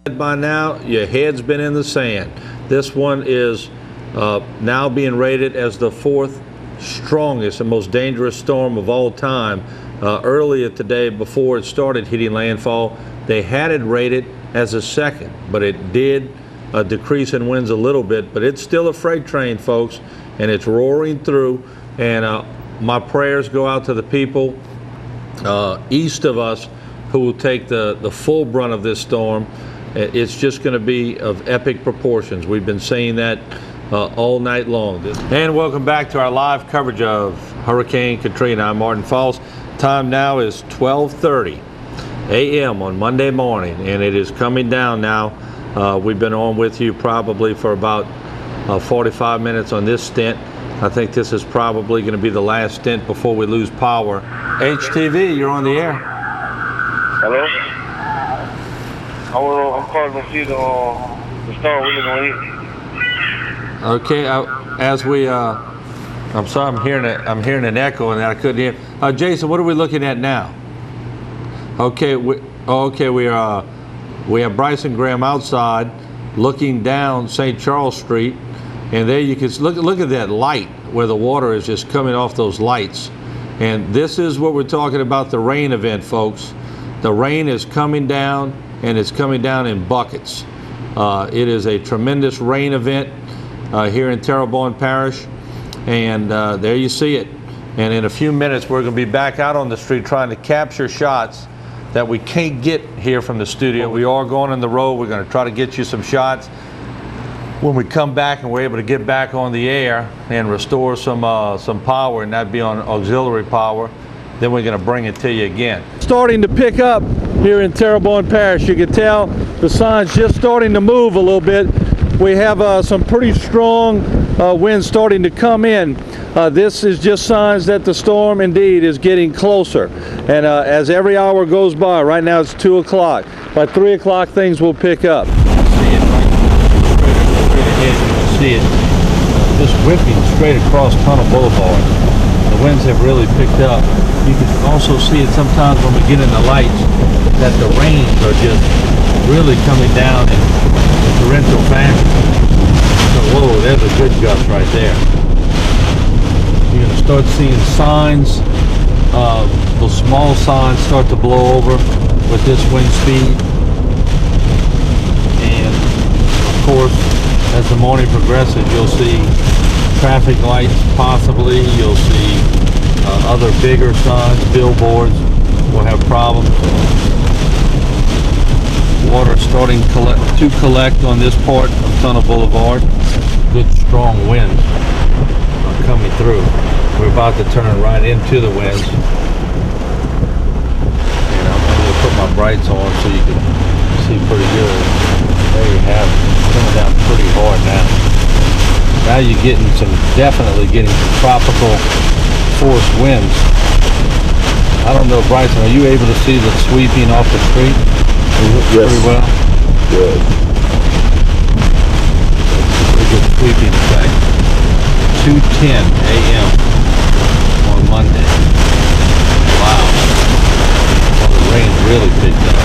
By now, your head's been in the sand. This one is now being rated as the 4th strongest and most dangerous storm of all time. Earlier today, before it started hitting landfall, they had it rated as a 2nd, but it did decrease in winds a little bit, but it's still a freight train, folks, and it's roaring through. And my prayers go out to the people east of us who will take the full brunt of this storm. It's just going to be of epic proportions. We've been saying that all night long. And welcome back to our live coverage of Hurricane Katrina. I'm Martin Folse. Time now is 12:30 a.m. on Monday morning, and it is coming down now. We've been on with you probably for about 45 minutes on this stint. I think this is probably going to be the last stint before we lose power. HTV, you're on the air. Hello? I'm calling to see the storm we're going to hit. Okay, as we, I'm sorry, I'm hearing an echo and I couldn't hear. Jason, what are we looking at now? Okay, we have Bryson Graham outside looking down St. Charles Street, and there you can look at that light where the water is just coming off those lights. And this is what we're talking about, the rain event, folks. The rain is coming down, and it's coming down in buckets. It is a tremendous rain event here in Terrebonne Parish, and there you see it. And in a few minutes, we're going to be back out on the street trying to capture shots that we can't get here from the studio. We are going on the road. We're going to try to get you some shots when we come back and we're able to get back on the air and restore some power, and that'd be on auxiliary power. Then we're going to bring it to you again. Starting to pick up here in Terrebonne Parish. You can tell the sign's just starting to move a little bit. We have some pretty strong winds starting to come in. This is just signs that the storm indeed is getting closer. And as every hour goes by, right now it's 2 o'clock. By 3 o'clock things will pick up. See it right straight ahead. You can see it just whipping straight across Tunnel Boulevard. The winds have really picked up. You can also see it sometimes when we get in the lights that the rains are just really coming down in torrential fashion. So, whoa, there's a good gust right there. You're going to start seeing signs, those small signs start to blow over with this wind speed. And of course, as the morning progresses, you'll see traffic lights possibly, you'll see other bigger signs, billboards will have problems. Water starting to collect on this part of Tunnel Boulevard. Good strong winds are coming through. We're about to turn right into the winds. And I'm going to put my brights on so you can see pretty good. There you have it. It's coming down pretty hard now. Now you're definitely getting some tropical force winds. I don't know, Bryson, are you able to see the sweeping off the street? Yes. Pretty well? Good. Pretty good sweeping effect. 2:10 a.m. on Monday. Wow. Well, the rain really picked up.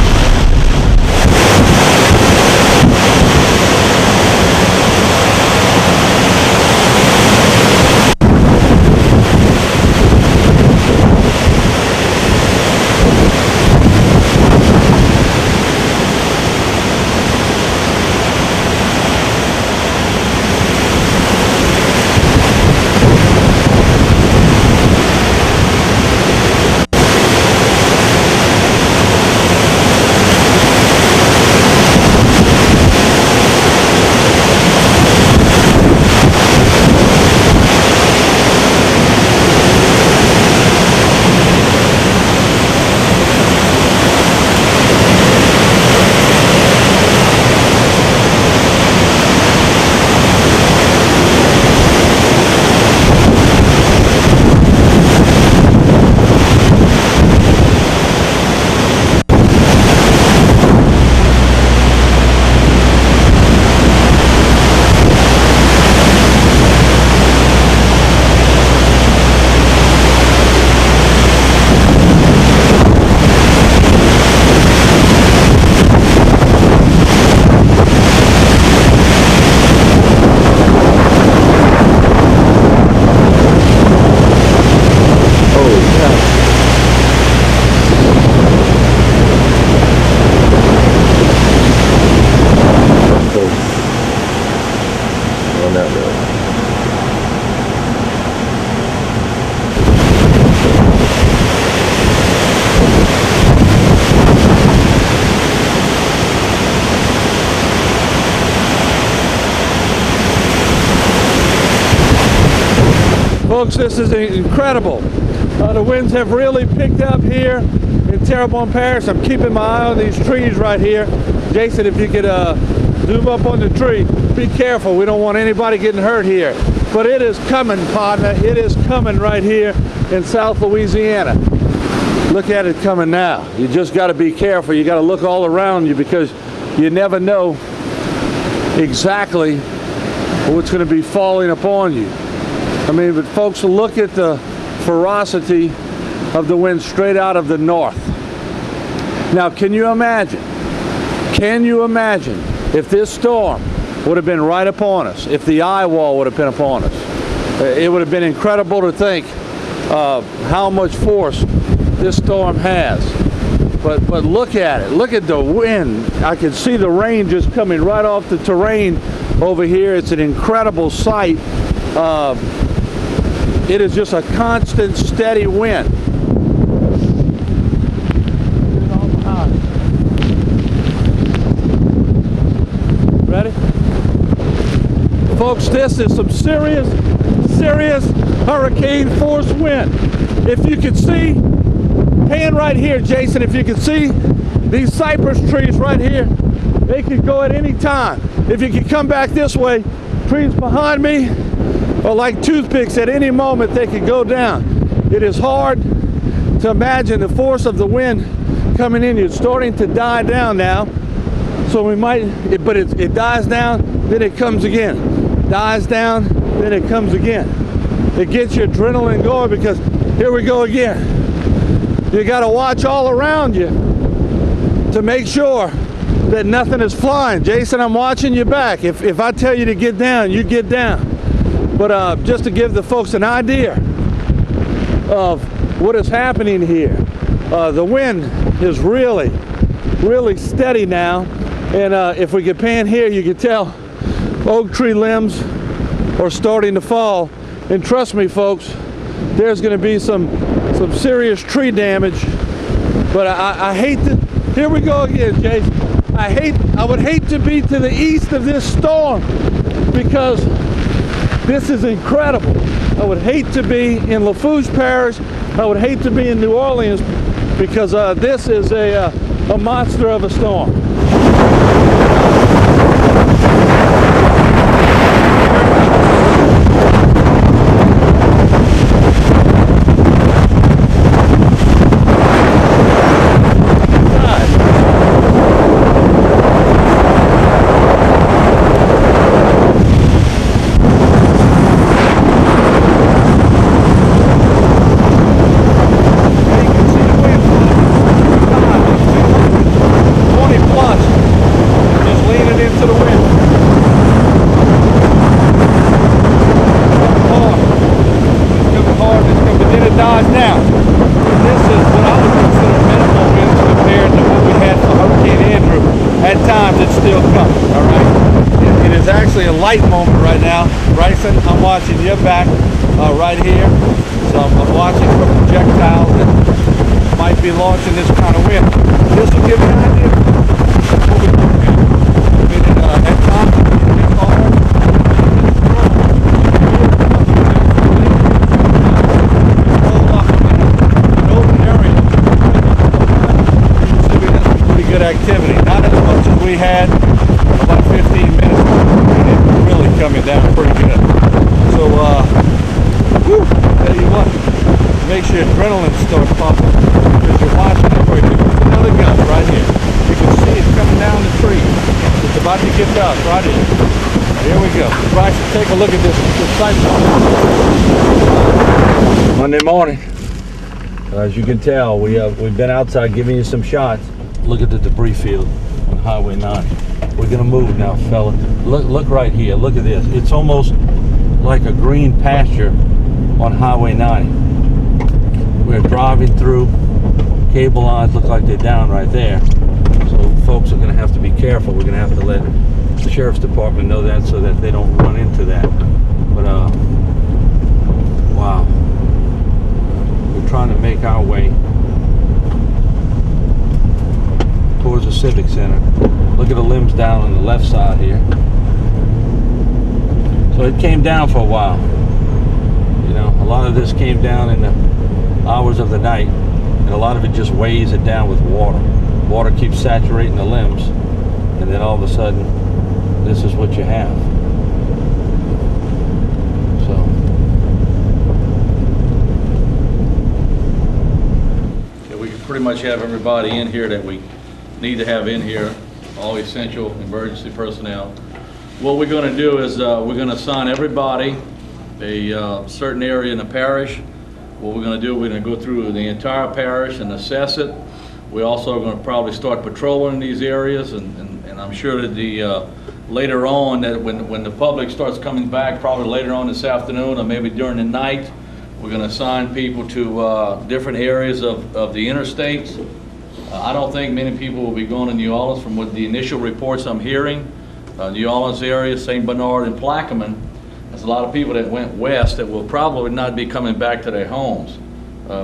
Folks, this is incredible. The winds have really picked up here in Terrebonne Parish. I'm keeping my eye on these trees right here. Jason, if you could zoom up on the tree, be careful. We don't want anybody getting hurt here. But it is coming, partner. It is coming right here in South Louisiana. Look at it coming now. You just got to be careful. You got to look all around you because you never know exactly what's going to be falling upon you. I mean, but folks, look at the ferocity of the wind straight out of the north. Now, can you imagine if this storm would have been right upon us, if the eye wall would have been upon us? It would have been incredible to think how much force this storm has. But look at it. Look at the wind. I can see the rain just coming right off the terrain over here. It's an incredible sight. It is just a constant, steady wind. Ready? Folks, this is some serious hurricane force wind. If you can see, pan right here, Jason, if you can see these cypress trees right here, they could go at any time. If you could come back this way, trees behind me are like toothpicks. At any moment they could go down. It is hard to imagine the force of the wind coming in. It's starting to die down now. So we might, but it dies down, then it comes again. Dies down, then it comes again. It gets your adrenaline going because here we go again. You got to watch all around you to make sure that nothing is flying. Jason, I'm watching you back. If I tell you to get down, you get down. But just to give the folks an idea of what is happening here, the wind is really steady now. And if we could pan here, you could tell oak tree limbs are starting to fall. And trust me, folks, there's going to be some serious tree damage. But I hate to, here we go again, Jason. I would hate to be to the east of this storm because this is incredible. I would hate to be in Lafourche Parish. I would hate to be in New Orleans because this is a monster of a storm. A light moment right now. Bryson, I'm watching your back right here. So I'm watching for projectiles that might be launching this kind of wind. This will give you an idea of what we're doing here. I mean, at times it's hard. An open area. You see, we had some pretty good activity. Not as much as we had about 15 minutes ago. Really coming down pretty good. So, tell you what, makes your adrenaline start pumping because you're watching it right here. There's another gust right here. You can see it coming down the tree. It's about to get dust right here. Here we go. Bryson, take a look at this cycle. Monday morning. As you can tell, we've been outside giving you some shots. Look at the debris field on Highway 90. We're gonna move now, fella. Look right here. Look at this. It's almost like a green pasture on Highway 90. We're driving through. Cable lines look like they're down right there. So folks are gonna have to be careful. We're gonna have to let the Sheriff's Department know that so that they don't run into that. But wow. We're trying to make our way towards the Civic Center. Look at the limbs down on the left side here. So it came down for a while. You know, a lot of this came down in the hours of the night, and a lot of it just weighs it down with water. Water keeps saturating the limbs, and then all of a sudden, this is what you have. So, okay, we can pretty much have everybody in here that we need to have in here, all essential emergency personnel. What we're going to do is we're going to assign everybody a certain area in the parish. What we're going to do, we're going to go through the entire parish and assess it. We're also going to probably start patrolling these areas, and I'm sure that later on, that when the public starts coming back, probably later on this afternoon or maybe during the night, we're going to assign people to different areas of the interstates. I don't think many people will be going to New Orleans from what the initial reports I'm hearing. New Orleans area, St. Bernard and Plaquemine, there's a lot of people that went west that will probably not be coming back to their homes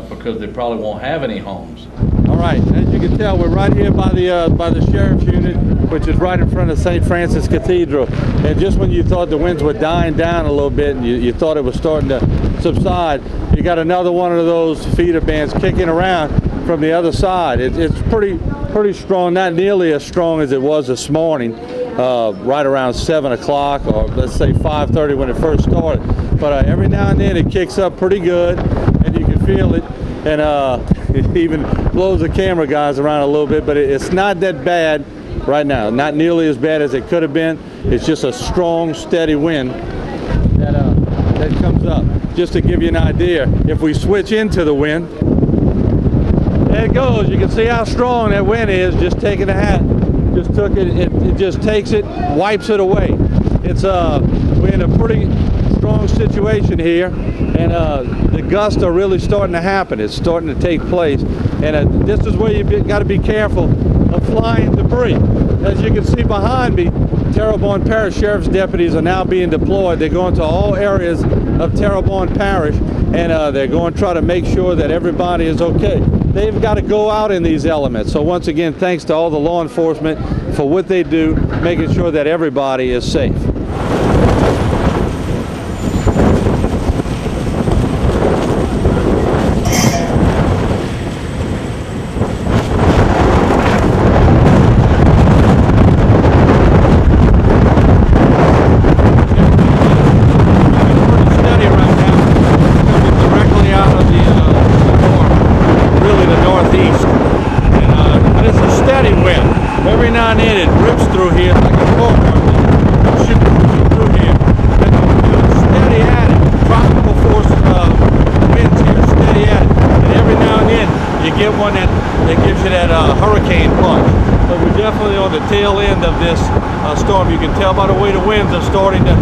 because they probably won't have any homes. All right, as you can tell, we're right here by the sheriff's unit, which is right in front of St. Francis Cathedral. And just when you thought the winds were dying down a little bit and you thought it was starting to subside, you got another one of those feeder bands kicking around from the other side. It's pretty strong, not nearly as strong as it was this morning. Right around 7 o'clock, or let's say 5:30 when it first started. But every now and then it kicks up pretty good, and you can feel it, and it even blows the camera guys around a little bit, but it's not that bad right now. Not nearly as bad as it could have been. It's just a strong, steady wind that comes up. Just to give you an idea, if we switch into the wind, there it goes. You can see how strong that wind is, just taking the hat. Just took it, it just takes it, wipes it away. We're in a pretty strong situation here, and the gusts are really starting to happen. It's starting to take place, and this is where you got to be careful of flying debris. As you can see behind me, Terrebonne Parish Sheriff's deputies are now being deployed. They're going to all areas of Terrebonne Parish, and they're going to try to make sure that everybody is okay. They've got to go out in these elements. So once again, thanks to all the law enforcement for what they do, making sure that everybody is safe. Every now and then it rips through here like a bullhorn, shooting through here. And steady at it. Tropical force winds here, steady at it. And every now and then you get one that gives you that hurricane punch. But we're definitely on the tail end of this storm. You can tell by the way the winds are starting to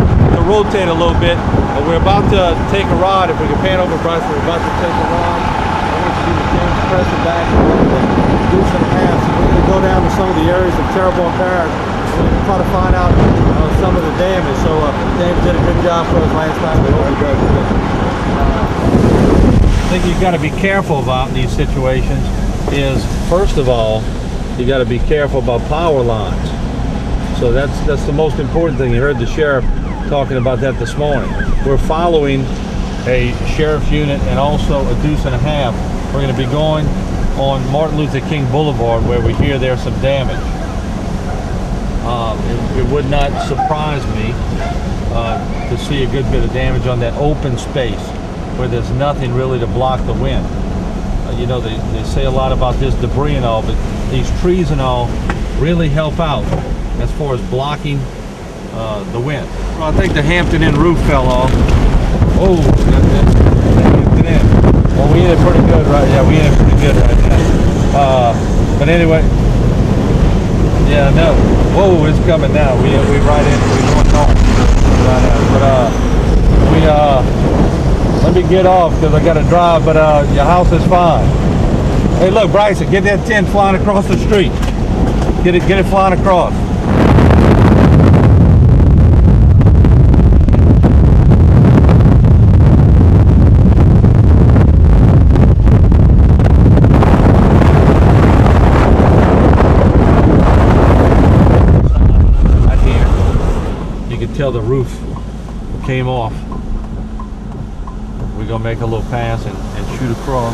rotate a little bit. But we're about to take a ride. If we can pan over, Bryce, we're about to take a ride. I want you to do the James pressing back and do some halves. We're going to go down to some of the areas of Terrebonne Parish. We're going to try to find out some of the damage. So James did a good job for us last time. We hope he does again. I think you've got to be careful about in these situations is, first of all, you got to be careful about power lines. So that's the most important thing. You heard the sheriff talking about that this morning. We're following a sheriff's unit and also a deuce and a half. We're going to be going on Martin Luther King Boulevard where we hear there's some damage. It would not surprise me to see a good bit of damage on that open space where there's nothing really to block the wind. You know, they say a lot about this debris and all, but these trees and all really help out as far as blocking the wind. Well, I think the Hampton Inn roof fell off. Oh, that Hampton Inn. Well, we in it pretty good right now. Yeah, we in it pretty good right now. But anyway, yeah, no. Whoa, it's coming now. We right in. We going home right now. But let me get off because I got to drive. But your house is fine. Hey, look, Bryson, get that tent flying across the street. Get it flying across. Tell the roof came off. we're gonna make a little pass and shoot across.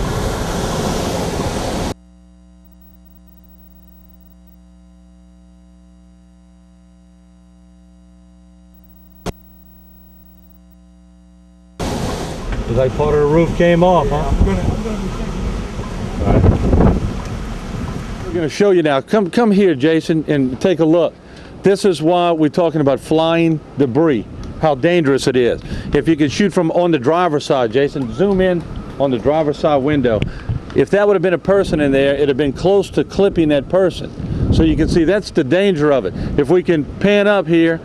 Looks like part of the roof came off, huh? All right. We're going to show you now. Come here, Jason, and take a look. This is why we're talking about flying debris, how dangerous it is. If you could shoot from on the driver's side, Jason, zoom in on the driver's side window. If that would have been a person in there, it'd have been close to clipping that person. So you can see that's the danger of it. If we can pan up here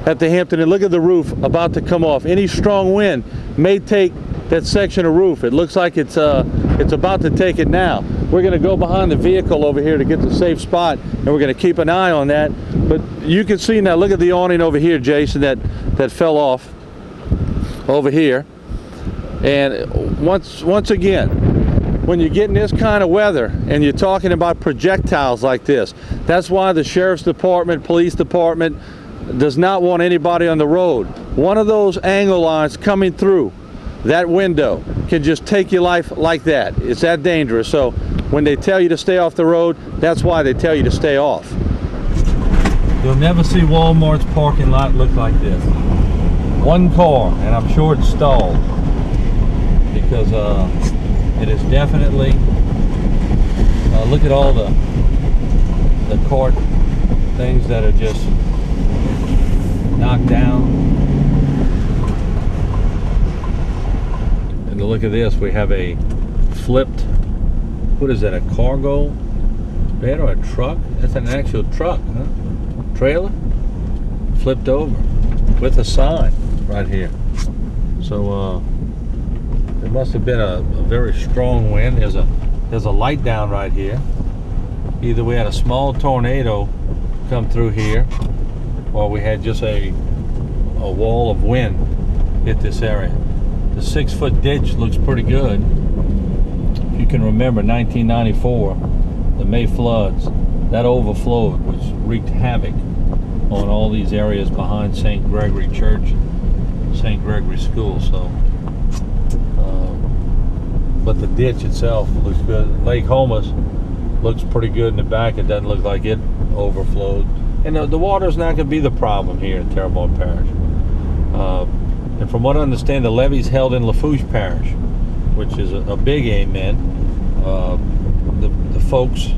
at the Hampton and look at the roof about to come off, any strong wind may take that section of roof. It looks like it's about to take it now. We're going to go behind the vehicle over here to get the safe spot, and we're going to keep an eye on that. But you can see now, look at the awning over here, Jason, that fell off over here. And once again, when you're getting this kind of weather and you're talking about projectiles like this, that's why the sheriff's department, police department does not want anybody on the road. One of those angle lines coming through that window can just take your life like that. It's that dangerous. So when they tell you to stay off the road, that's why they tell you to stay off. You'll never see Walmart's parking lot look like this. One car, and I'm sure it's stalled, because it is definitely, look at all the cart things that are just knocked down. And look at this, we have a flipped, what is that, a cargo bed or a truck? That's an actual truck, huh? Trailer? Flipped over with a sign right here. So there must have been a very strong wind. There's a light down right here. Either we had a small tornado come through here, or we had just a wall of wind hit this area. The 6-foot ditch looks pretty good. If you can remember 1994, the May floods, that overflowed, which wreaked havoc on all these areas behind St. Gregory Church, St. Gregory School. So, but the ditch itself looks good. Lake Homas looks pretty good in the back. It doesn't look like it overflowed. And the water's not going to be the problem here in Terrebonne Parish. And from what I understand, the levee's held in Lafourche Parish, which is a big amen. The folks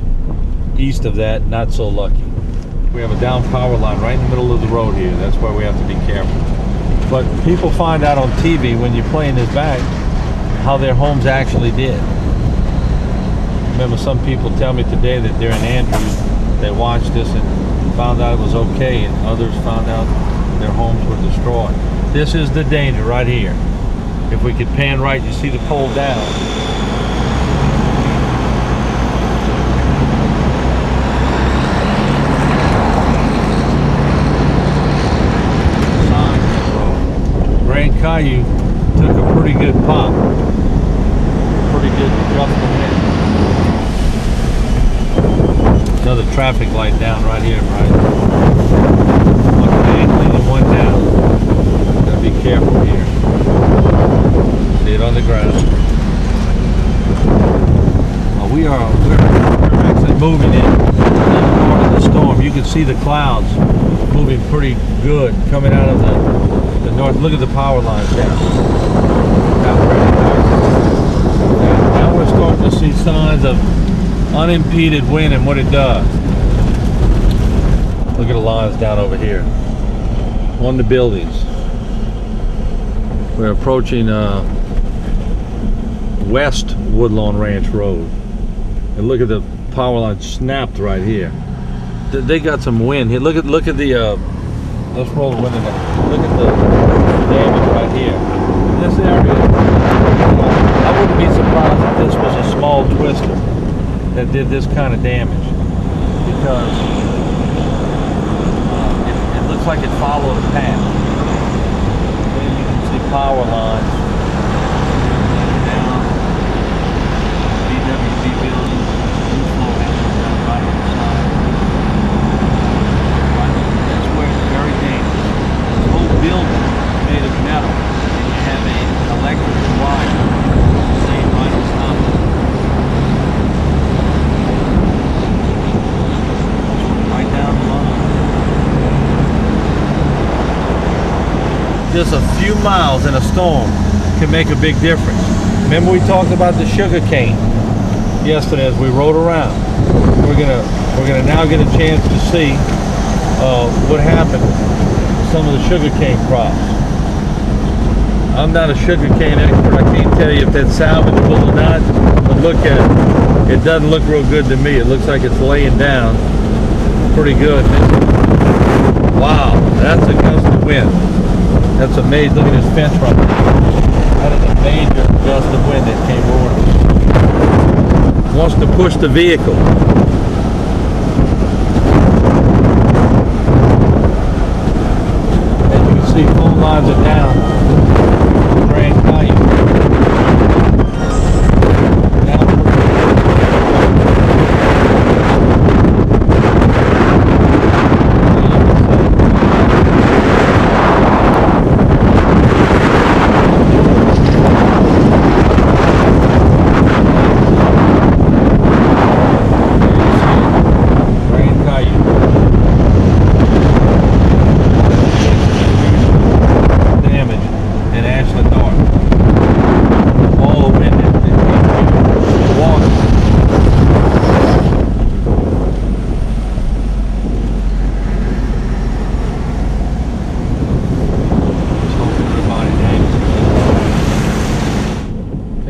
east of that, not so lucky. We have a down power line right in the middle of the road here. That's why we have to be careful. But people find out on TV when you're playing this back how their homes actually did. Remember, some people tell me today that they're in Andrews, they watched this and found out it was okay, and others found out their homes were destroyed. This is the danger right here. If we could pan right, you see the pole down. Grand Caillou took a pretty good pop. Pretty good gust of wind. Another traffic light down right here, right? Okay, leaving one down. Gotta be careful here. See it on the ground. We're actually moving in part of the storm. You can see the clouds moving pretty good coming out of the north. Look at the power lines down. Now we're starting to see signs of unimpeded wind and what it does. Look at the lines down over here on the buildings. We're approaching West Woodlawn Ranch Road, and look at the power line snapped right here. They got some wind here. Look at the let's roll the window down. Look at the damage right here. In this area, I wouldn't be surprised if this was a small twister that did this kind of damage, because it looks like it followed a path. Then you can see power lines down, BWB buildings, inflow engines down right on the side. That's where it's very dangerous. This whole building is made of metal, and you have an electrical wire just a few miles in a storm can make a big difference. Remember we talked about the sugar cane yesterday as we rode around. We're gonna now get a chance to see what happened to some of the sugar cane crops. I'm not a sugar cane expert. I can't tell you if that's salvageable or not, but look at it. It doesn't look real good to me. It looks like it's laying down pretty good. Wow, that's a gust of wind. That's amazing. Look at this fence right there. That is a major gust of wind that came over. Wants to push the vehicle. As you can see, phone lines are down. Grand Canyon.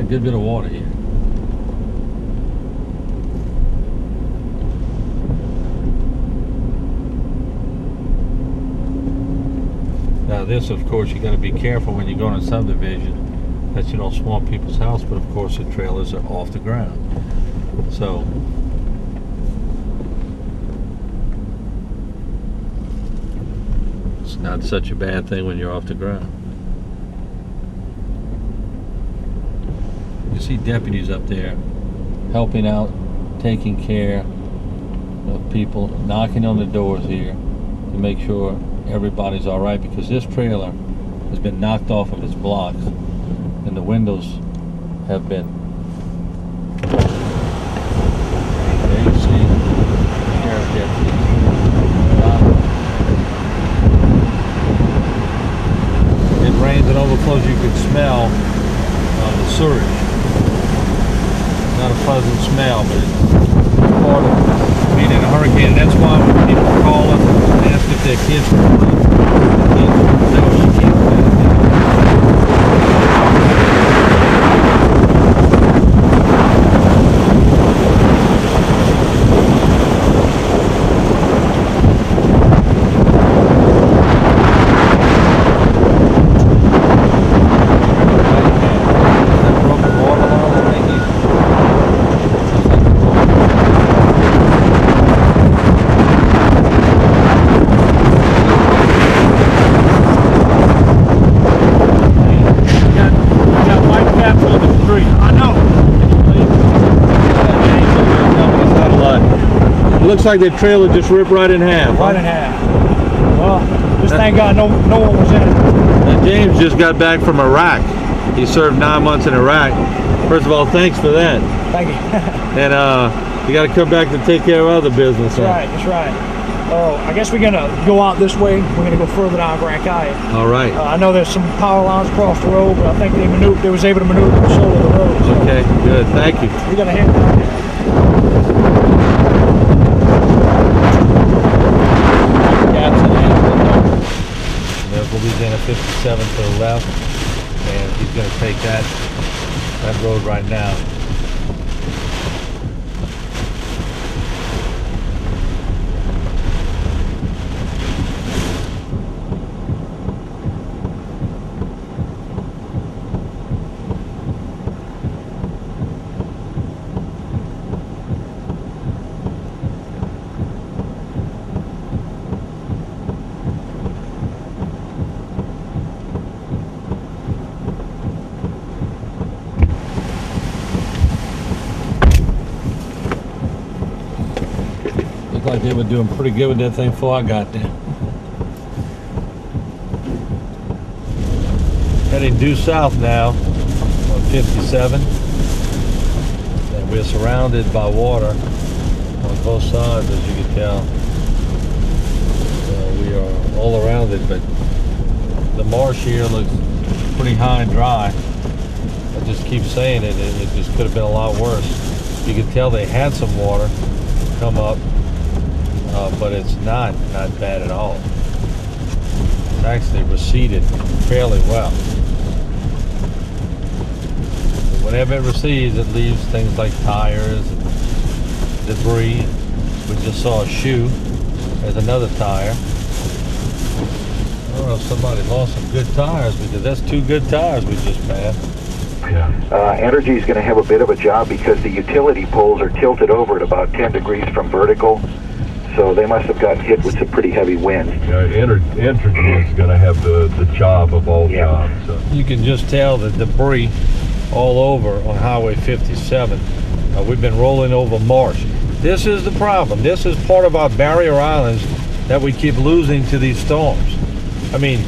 Good bit of water here. Now this, of course, you got to be careful when you go in a subdivision that you don't swamp people's house, but of course the trailers are off the ground. So it's not such a bad thing when you're off the ground. You see deputies up there helping out, taking care of people, knocking on the doors here to make sure everybody's all right, because this trailer has been knocked off of its blocks and the windows have been. There you see sheriff deputies. It rains and overflows. You can smell the sewage. Not a pleasant smell, but it's part of being in a hurricane. And that's why when people call us and ask if their kids are home, no, you can't do that. Looks like that trailer just ripped right in half. Right in half. Well, this thing got no one was in it. Now James just got back from Iraq. He served 9 months in Iraq. First of all, thanks for that. Thank you. And you got to come back to take care of other business. That's right. That's right. I guess we're gonna go out this way. We're gonna go further down Grand Canyon. All right. I know there's some power lines across the road, but I think they was able to maneuver the shoulder of the road. So okay. Good. Thank you. We're gonna head down there. Louisiana 57 to the left, and he's going to take that road right now. Like they were doing pretty good with that thing before I got there. Heading due south now on 57. And we're surrounded by water on both sides, as you can tell. We are all around it, but the marsh here looks pretty high and dry. I just keep saying it, it just could have been a lot worse. You could tell they had some water come up, but it's not bad at all. It's actually receded fairly well. Whenever it recedes, it leaves things like tires and debris. We just saw a shoe. There's another tire. I don't know if somebody lost some good tires, because that's 2 good tires we just passed. Yeah. Energy is going to have a bit of a job because the utility poles are tilted over at about 10 degrees from vertical. So they must have gotten hit with some pretty heavy winds. Yeah, Energy is going to have the job of all jobs. So. You can just tell the debris all over on Highway 57. We've been rolling over marsh. This is the problem. This is part of our barrier islands that we keep losing to these storms. I mean,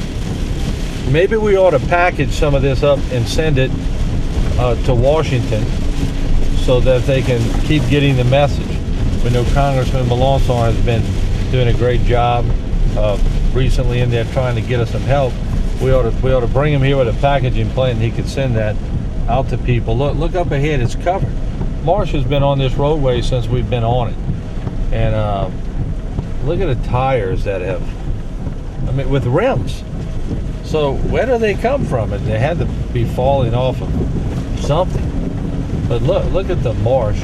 maybe we ought to package some of this up and send it to Washington so that they can keep getting the message. We know Congressman Melanson has been doing a great job recently in there trying to get us some help. We ought to bring him here with a packaging plan. He could send that out to people. Look up ahead, it's covered. Marsh has been on this roadway since we've been on it. And look at the tires that have, I mean, with rims. So where do they come from? And they had to be falling off of something. But look at the marsh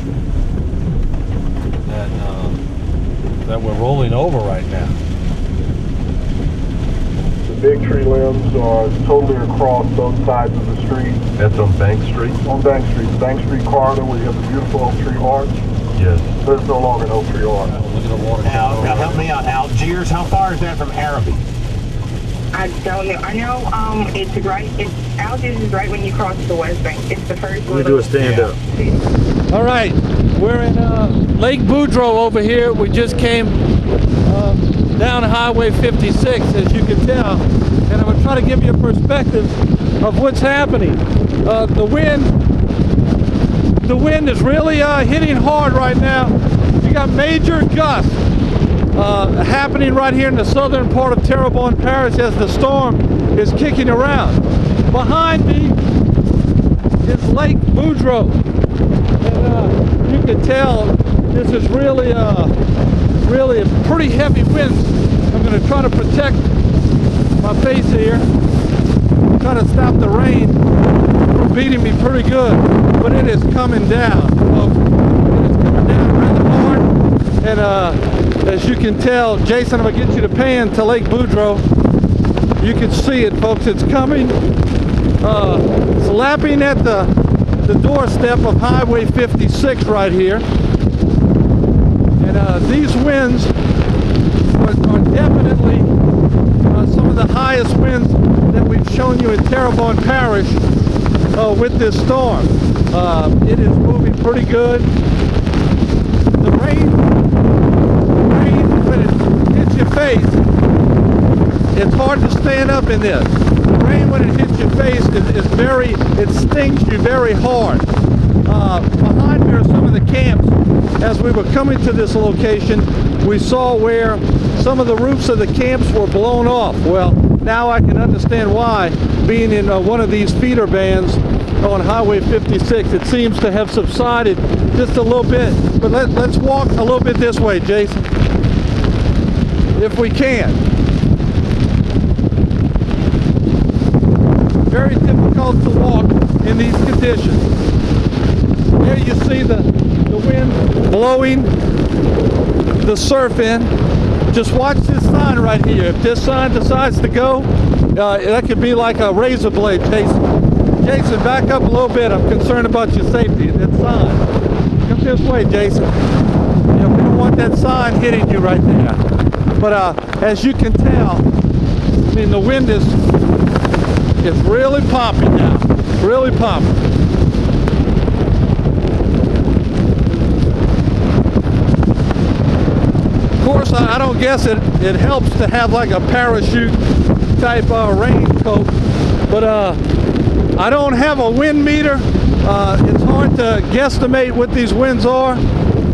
that we're rolling over right now. The big tree limbs are totally across both sides of the street. That's on Bank Street? On Bank Street. Bank Street corridor where you have the beautiful oak tree arch. Yes. There's no longer an oak tree arch. Look at the water. Now help me out. Algiers, how far is that from Arabi? I don't know. I know it's right. Algiers is right when you cross the West Bank. It's the first one. We do a stand up. All right, we're in Lake Boudreaux over here. We just came down Highway 56, as you can tell, and I'm going to try to give you a perspective of what's happening. The wind is really hitting hard right now. You got major gusts happening right here in the southern part of Terrebonne Parish as the storm is kicking around. Behind me is Lake Boudreaux, and you can tell this is really a pretty heavy wind. I'm going to try to protect my face here, try to stop the rain from beating me pretty good, but it is coming down, folks. It is coming down rather hard, and as you can tell, Jason, I'm going to get you to pan to Lake Boudreaux. You can see it, folks. It's coming, slapping at the doorstep of Highway 56 right here. And these winds are definitely some of the highest winds that we've shown you in Terrebonne Parish with this storm. It is moving pretty good. The rain, when it hits your face, it's hard to stand up in this. The rain, when it hits your face, it stings you very hard. Behind me are some of the camps. As we were coming to this location, we saw where some of the roofs of the camps were blown off. Well, now I can understand why, being in one of these feeder bands on Highway 56. It seems to have subsided just a little bit. But let's walk a little bit this way, Jason, if we can. Very difficult to walk in these conditions. Here you see the wind blowing the surf in. Just watch this sign right here. If this sign decides to go, that could be like a razor blade, Jason. Jason, back up a little bit. I'm concerned about your safety. That sign. Come this way, Jason. Yeah, we don't want that sign hitting you right there. But as you can tell, I mean, the wind is really popping now. Really popping. Of course, I don't guess it helps to have like a parachute type raincoat, but I don't have a wind meter. It's hard to guesstimate what these winds are,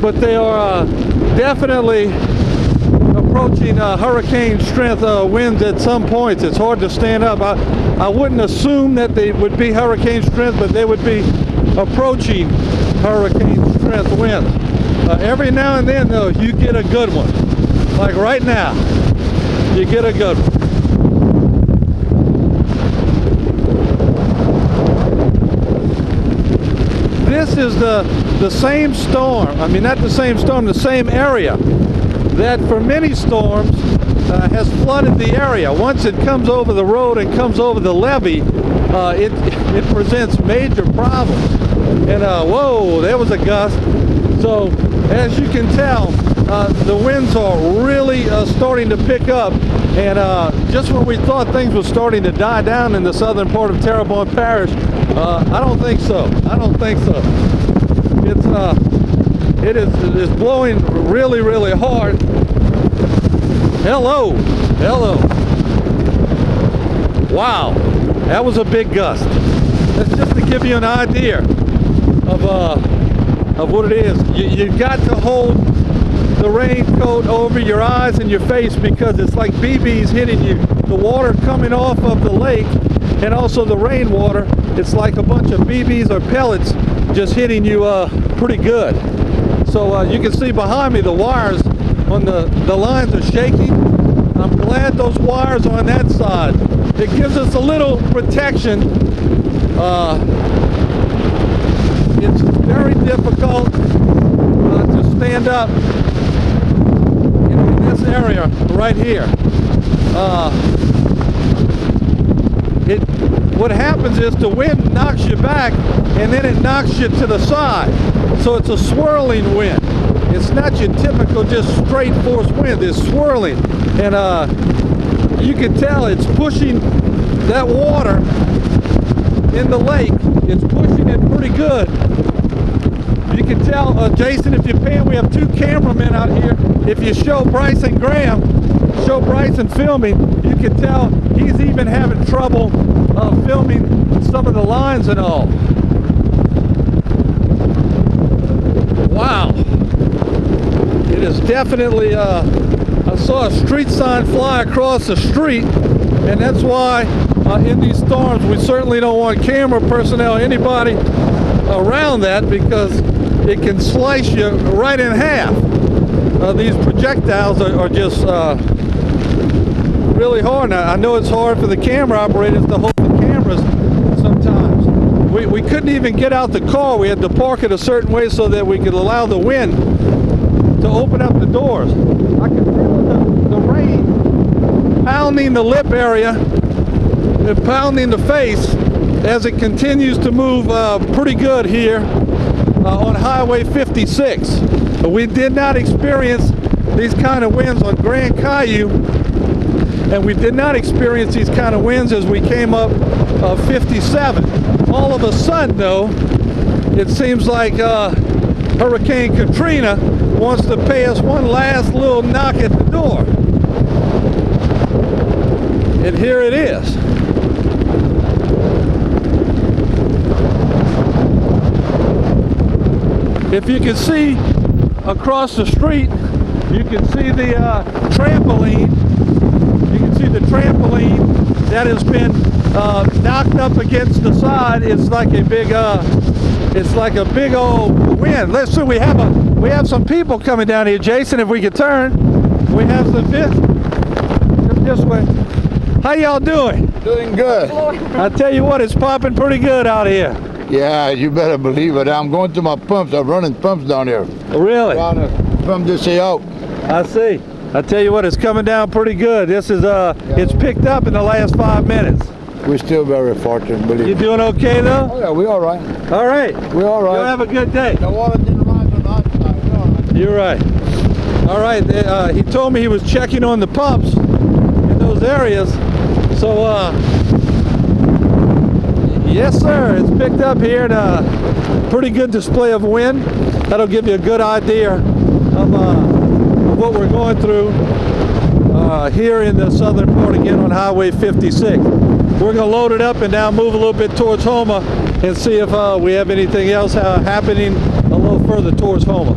but they are definitely approaching approaching hurricane strength winds at some points. It's hard to stand up. I wouldn't assume that they would be hurricane strength, but they would be approaching hurricane strength winds. Every now and then, though, you get a good one. Like right now, you get a good one. This is the same storm, I mean not the same storm, the same area that for many storms has flooded the area. Once it comes over the road and comes over the levee, it presents major problems. And whoa, there was a gust. So as you can tell, the winds are really starting to pick up. And just when we thought things were starting to die down in the southern part of Terrebonne Parish, I don't think so. I don't think so. It is blowing really, really hard. Hello. Wow, that was a big gust. That's just to give you an idea of what it is. You've got to hold the raincoat over your eyes and your face because it's like BBs hitting you. The water coming off of the lake and also the rainwater, it's like a bunch of BBs or pellets just hitting you pretty good. So you can see behind me the wires on the lines are shaking. I'm glad those wires are on that side. It gives us a little protection. It's very difficult to stand up in this area right here. What happens is the wind knocks you back and then it knocks you to the side. So it's a swirling wind. It's not your typical just straight force wind. It's swirling. And you can tell it's pushing that water in the lake. It's pushing it pretty good. You can tell, Jason, if you're paying, we have two cameramen out here. If you show Bryson filming, you can tell he's even having trouble filming some of the lines and all. Wow. It is definitely, I saw a street sign fly across the street, and that's why in these storms we certainly don't want camera personnel, anybody around that, because it can slice you right in half. These projectiles are just really hard. Now, I know it's hard for the camera operators to hold the cameras sometimes. We couldn't even get out the car. We had to park it a certain way so that we could allow the wind to open up the doors. I can feel the rain pounding the lip area and pounding the face as it continues to move pretty good here on Highway 56. We did not experience these kind of winds on Grand Caillou, and we did not experience these kind of winds as we came up 57. All of a sudden, though, it seems like Hurricane Katrina wants to pay us one last little knock at the door. And here it is. If you can see across the street, you can see the trampoline. You can see the trampoline that has been knocked up against the side. It's like a big old wind. Let's see. We have some people coming down here, Jason. If we could turn, we have some this way. How y'all doing? Doing good. I tell you what, it's popping pretty good out here. Yeah, you better believe it. I'm going to my pumps. I'm running pumps down here. Really? Trying to pump this thing out. I see. I tell you what, it's coming down pretty good. This is it's picked up in the last 5 minutes. We're still very fortunate, believe me. You doing okay though? Oh yeah, we're all right. All right. We're all right. You'll have a good day. The water didn't rise on the outside. We're all right. You're right. All right. He told me he was checking on the pumps in those areas. So yes, sir. It's picked up here and a pretty good display of wind. That'll give you a good idea of what we're going through here in the southern part again on Highway 56. We're going to load it up and now move a little bit towards Houma and see if we have anything else happening a little further towards Houma.